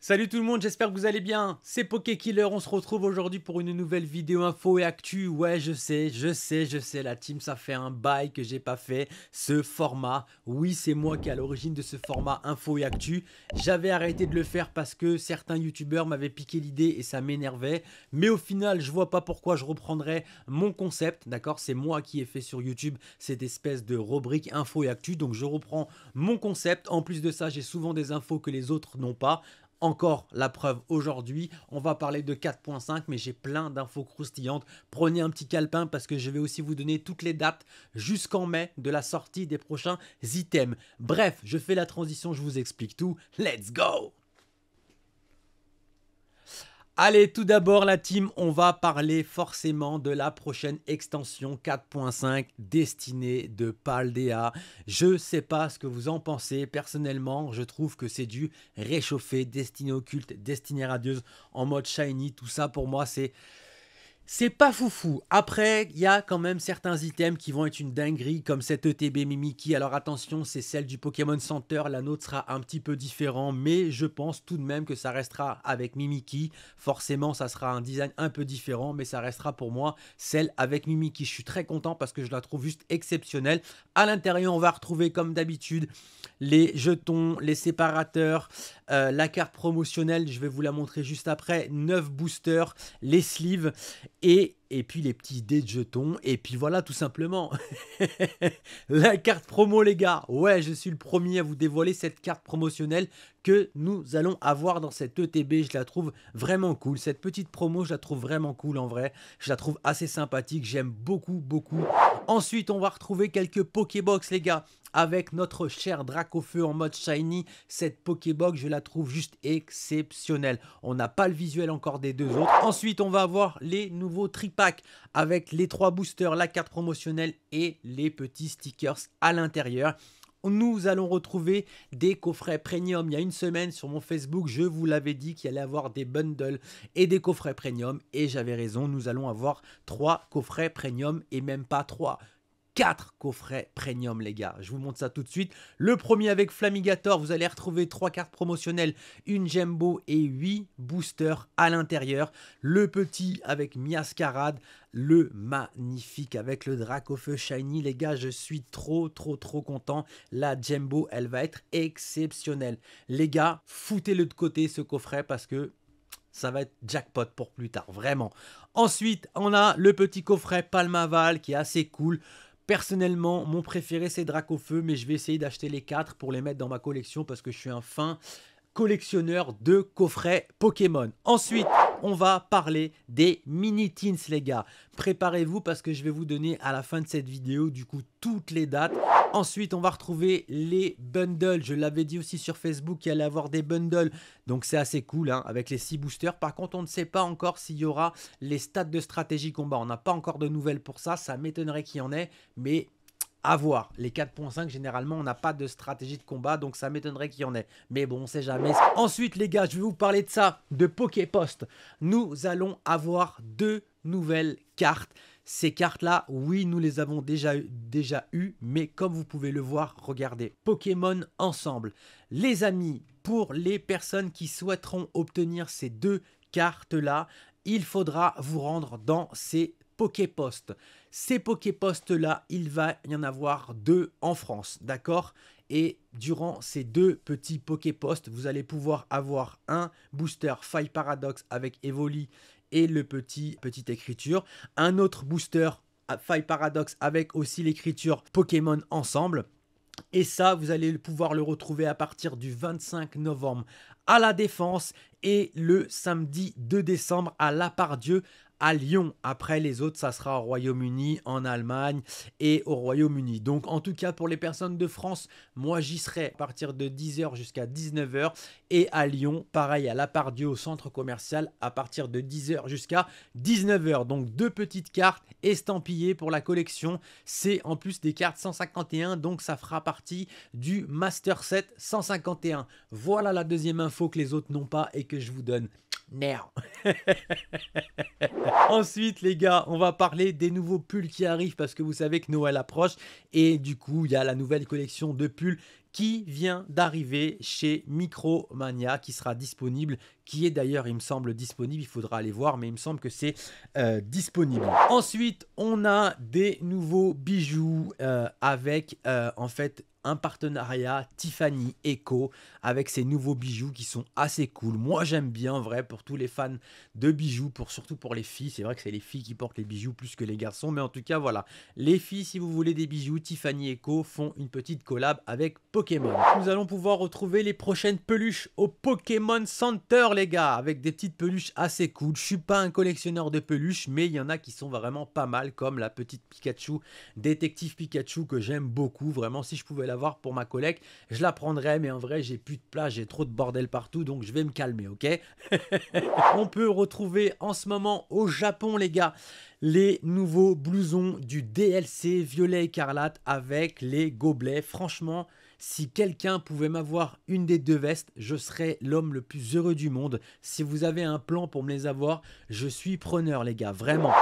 Salut tout le monde, j'espère que vous allez bien, c'est PokéKiller, on se retrouve aujourd'hui pour une nouvelle vidéo info et actu. Ouais, je sais, la team, ça fait un bail que j'ai pas fait ce format. Oui, c'est moi qui est à l'origine de ce format info et actu. J'avais arrêté de le faire parce que certains youtubeurs m'avaient piqué l'idée et ça m'énervait. Mais au final, je vois pas pourquoi je reprendrais mon concept, d'accord? C'est moi qui ai fait sur YouTube cette espèce de rubrique info et actu, donc je reprends mon concept. En plus de ça, j'ai souvent des infos que les autres n'ont pas. Encore la preuve aujourd'hui, on va parler de 4.5 mais j'ai plein d'infos croustillantes. Prenez un petit calepin parce que je vais aussi vous donner toutes les dates jusqu'en mai de la sortie des prochains items. Bref, je fais la transition, je vous explique tout. Let's go! Allez, tout d'abord la team, on va parler forcément de la prochaine extension 4.5 destinée de Paldea. Je sais pas ce que vous en pensez, personnellement je trouve que c'est du réchauffé, destiné occulte, destiné radieuse, en mode shiny, tout ça pour moi c'est pas foufou. Après, il y a quand même certains items qui vont être une dinguerie, comme cette ETB Mimikyu. Alors attention, c'est celle du Pokémon Center. La nôtre sera un petit peu différent, mais je pense tout de même que ça restera avec Mimikyu. Forcément, ça sera un design un peu différent, mais ça restera pour moi celle avec Mimikyu. Je suis très content parce que je la trouve juste exceptionnelle. À l'intérieur, on va retrouver comme d'habitude les jetons, les séparateurs, la carte promotionnelle. Je vais vous la montrer juste après. 9 boosters, les sleeves. Et puis les petits dés de jetons. Et puis voilà, tout simplement. La carte promo, les gars. Ouais, je suis le premier à vous dévoiler cette carte promotionnelle que nous allons avoir dans cette ETB. Je la trouve vraiment cool. Cette petite promo, je la trouve vraiment cool en vrai. Je la trouve assez sympathique. J'aime beaucoup, beaucoup. Ensuite, on va retrouver quelques Pokébox, les gars. Avec notre cher Dracofeu en mode shiny. Cette Pokébox, je la trouve juste exceptionnelle. On n'a pas le visuel encore des deux autres. Ensuite, on va avoir les nouveaux tripacks avec les 3 boosters, la carte promotionnelle et les petits stickers à l'intérieur. Nous allons retrouver des coffrets premium. Il y a une semaine sur mon Facebook, je vous l'avais dit qu'il allait avoir des bundles et des coffrets premium. Et j'avais raison, nous allons avoir 3 coffrets premium et même pas 3. 4 coffrets premium, les gars. Je vous montre ça tout de suite. Le premier avec Flamigator, vous allez retrouver 3 cartes promotionnelles, une Gembo et 8 boosters à l'intérieur. Le petit avec Miascarade, le magnifique avec le Dracofeu Shiny. Les gars, je suis trop content. La Gembo, elle va être exceptionnelle. Les gars, foutez-le de côté ce coffret parce que ça va être jackpot pour plus tard, vraiment. Ensuite, on a le petit coffret Palmaval qui est assez cool. Personnellement, mon préféré c'est Dracofeu, mais je vais essayer d'acheter les 4 pour les mettre dans ma collection parce que je suis un fin collectionneur de coffrets Pokémon. Ensuite, on va parler des mini teens, les gars. Préparez-vous parce que je vais vous donner à la fin de cette vidéo du coup toutes les dates. Ensuite, on va retrouver les bundles. Je l'avais dit aussi sur Facebook qu'il allait avoir des bundles. Donc c'est assez cool hein, avec les 6 boosters. Par contre, on ne sait pas encore s'il y aura les stats de stratégie combat. On n'a pas encore de nouvelles pour ça. Ça m'étonnerait qu'il y en ait, mais à voir. Les 4.5, généralement, on n'a pas de stratégie de combat, donc ça m'étonnerait qu'il y en ait. Mais bon, on sait jamais. Ensuite, les gars, je vais vous parler de ça, de Poképost. Nous allons avoir 2 nouvelles cartes. Ces cartes-là, oui, nous les avons déjà eues, mais comme vous pouvez le voir, regardez. Pokémon Ensemble. Les amis, pour les personnes qui souhaiteront obtenir ces 2 cartes-là, il faudra vous rendre dans ces Poképost. Ces Poképost-là, il va y en avoir 2 en France, d'accord? Et durant ces 2 petits Poképost, vous allez pouvoir avoir un booster Faille Paradox avec Evoli et le petite écriture. Un autre booster Faille Paradox avec aussi l'écriture Pokémon Ensemble. Et ça, vous allez pouvoir le retrouver à partir du 25 novembre à la Défense et le samedi 2 décembre à La Part-Dieu à Lyon. Après, les autres, ça sera au Royaume-Uni, en Allemagne et au Royaume-Uni. Donc, en tout cas, pour les personnes de France, moi, j'y serai à partir de 10 h jusqu'à 19 h. Et à Lyon, pareil, à La Part-Dieu, au centre commercial, à partir de 10 h jusqu'à 19 h. Donc, 2 petites cartes estampillées pour la collection. C'est en plus des cartes 151, donc ça fera partie du Master Set 151. Voilà la deuxième info que les autres n'ont pas et que je vous donne. Merde. Ensuite, les gars, on va parler des nouveaux pulls qui arrivent parce que vous savez que Noël approche et du coup, il y a la nouvelle collection de pulls qui vient d'arriver chez Micromania, qui sera disponible, qui est d'ailleurs, il me semble, disponible. Il faudra aller voir, mais il me semble que c'est disponible. Ensuite, on a des nouveaux bijoux avec, en fait, un partenariat Tiffany Eco avec ces nouveaux bijoux qui sont assez cool. Moi, j'aime bien, en vrai, pour tous les fans de bijoux, surtout pour les filles. C'est vrai que c'est les filles qui portent les bijoux plus que les garçons, mais en tout cas, voilà. Les filles, si vous voulez des bijoux, Tiffany Eco font une petite collab avec Pokémon. Nous allons pouvoir retrouver les prochaines peluches au Pokémon Center, les gars, avec des petites peluches assez cool. Je suis pas un collectionneur de peluches, mais il y en a qui sont vraiment pas mal, comme la petite Pikachu, Détective Pikachu, que j'aime beaucoup. Vraiment, si je pouvais l'avoir pour ma collecte, je la prendrais, mais en vrai, j'ai plus de place, j'ai trop de bordel partout, donc je vais me calmer, ok? On peut retrouver en ce moment au Japon, les gars, les nouveaux blousons du DLC Violet Écarlate avec les gobelets. Franchement, si quelqu'un pouvait m'avoir une des deux vestes, je serais l'homme le plus heureux du monde. Si vous avez un plan pour me les avoir, je suis preneur, les gars, vraiment.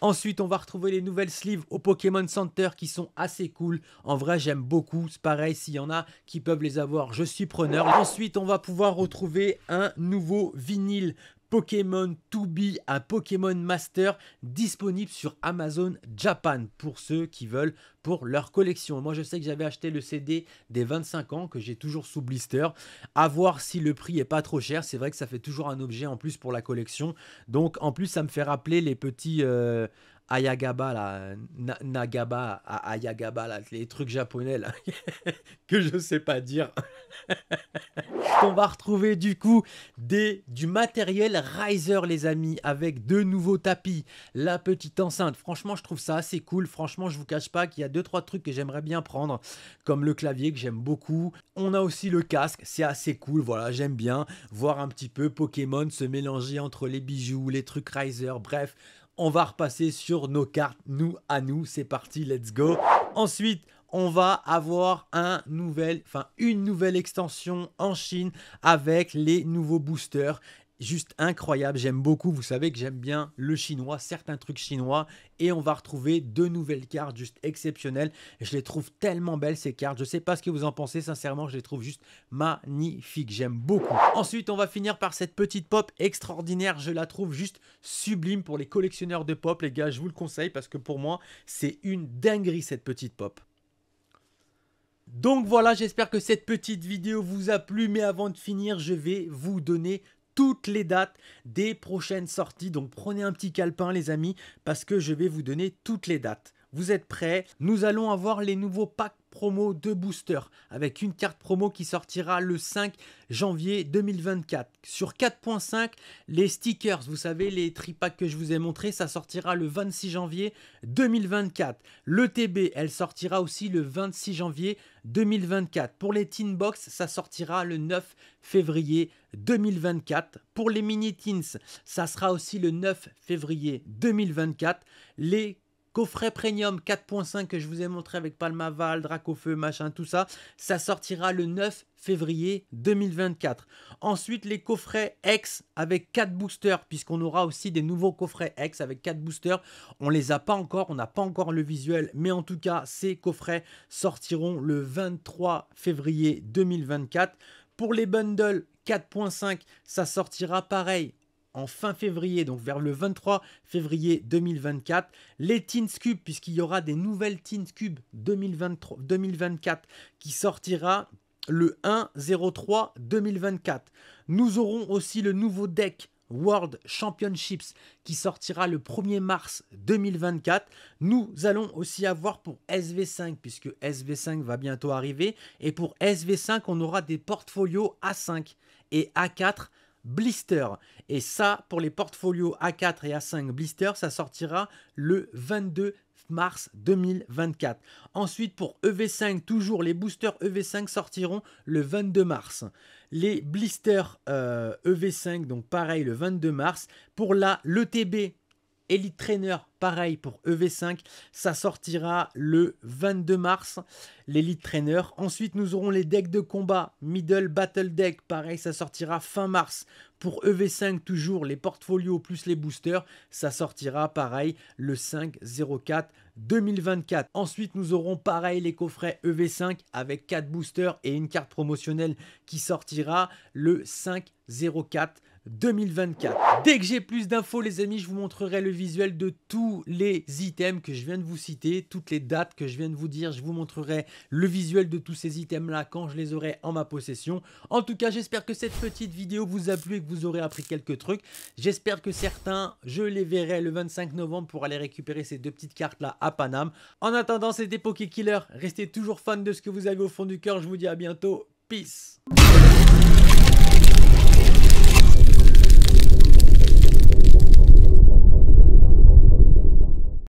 Ensuite, on va retrouver les nouvelles sleeves au Pokémon Center qui sont assez cool. En vrai, j'aime beaucoup. C'est pareil, s'il y en a qui peuvent les avoir, je suis preneur. Ensuite, on va pouvoir retrouver un nouveau vinyle Pokémon To Be, un Pokémon Master disponible sur Amazon Japan pour ceux qui veulent pour leur collection. Moi, je sais que j'avais acheté le CD des 25 ans que j'ai toujours sous blister. À voir si le prix est pas trop cher. C'est vrai que ça fait toujours un objet en plus pour la collection. Donc, en plus, ça me fait rappeler les petits Ayagaba, là, Nagaba, Ayagaba, là, les trucs japonais là, que je sais pas dire. On va retrouver du coup du matériel Riser, les amis, avec deux nouveaux tapis, la petite enceinte. Franchement, je trouve ça assez cool. Franchement, je vous cache pas qu'il y a 2-3 trucs que j'aimerais bien prendre, comme le clavier que j'aime beaucoup. On a aussi le casque, c'est assez cool. Voilà, j'aime bien voir un petit peu Pokémon se mélanger entre les bijoux, les trucs Riser, bref. On va repasser sur nos cartes, nous à nous. C'est parti, let's go. Ensuite, on va avoir une nouvelle extension en Chine avec les nouveaux boosters. Juste incroyable, j'aime beaucoup, vous savez que j'aime bien le chinois, certains trucs chinois, et on va retrouver deux nouvelles cartes juste exceptionnelles. Je les trouve tellement belles ces cartes, je ne sais pas ce que vous en pensez, sincèrement, je les trouve juste magnifiques, j'aime beaucoup. Ensuite, on va finir par cette petite pop extraordinaire, je la trouve juste sublime pour les collectionneurs de pop, les gars, je vous le conseille parce que pour moi, c'est une dinguerie cette petite pop. Donc voilà, j'espère que cette petite vidéo vous a plu, mais avant de finir, je vais vous donner toutes les dates des prochaines sorties. Donc prenez un petit calepin, les amis, parce que je vais vous donner toutes les dates. Vous êtes prêts? Nous allons avoir les nouveaux packs promo de booster avec une carte promo qui sortira le 5 janvier 2024. Sur 4.5, les stickers, vous savez, les tripacks que je vous ai montré, ça sortira le 26 janvier 2024. Le TB, elle sortira aussi le 26 janvier 2024. Pour les Teen Box, ça sortira le 9 février 2024. Pour les Mini Teens, ça sera aussi le 9 février 2024. Les coffret premium 4.5 que je vous ai montré avec Palmaval, Dracofeu, machin, tout ça, ça sortira le 9 février 2024. Ensuite, les coffrets X avec 4 boosters, puisqu'on aura aussi des nouveaux coffrets X avec 4 boosters. On les a pas encore, on n'a pas encore le visuel, mais en tout cas, ces coffrets sortiront le 23 février 2024. Pour les bundles 4.5, ça sortira pareil en fin février, donc vers le 23 février 2024. Les Teens Cube, puisqu'il y aura des nouvelles Teens Cube 2024 qui sortira le 1-03 2024. Nous aurons aussi le nouveau deck World Championships qui sortira le 1er mars 2024. Nous allons aussi avoir pour SV5, puisque SV5 va bientôt arriver, et pour SV5 on aura des portfolios A5 et A4 blister, et ça pour les portfolios A4 et A5 blister, ça sortira le 22 mars 2024. Ensuite, pour EV5, toujours les boosters EV5 sortiront le 22 mars. Les blisters EV5, donc pareil, le 22 mars. Pour l'ETB, Elite Trainer, pareil pour EV5, ça sortira le 22 mars, l'Elite Trainer. Ensuite, nous aurons les decks de combat, Middle Battle Deck, pareil, ça sortira fin mars. Pour EV5, toujours les portfolios plus les boosters, ça sortira pareil le 5/04 2024. Ensuite, nous aurons pareil les coffrets EV5 avec 4 boosters et une carte promotionnelle qui sortira le 5/04 2024. Dès que j'ai plus d'infos les amis, je vous montrerai le visuel de tous les items que je viens de vous citer, toutes les dates que je viens de vous dire, je vous montrerai le visuel de tous ces items là quand je les aurai en ma possession. En tout cas, j'espère que cette petite vidéo vous a plu et que vous aurez appris quelques trucs. J'espère que certains, je les verrai le 25 novembre pour aller récupérer ces 2 petites cartes là à Paname. En attendant, c'était Poké Killer, restez toujours fan de ce que vous avez au fond du cœur, je vous dis à bientôt, peace.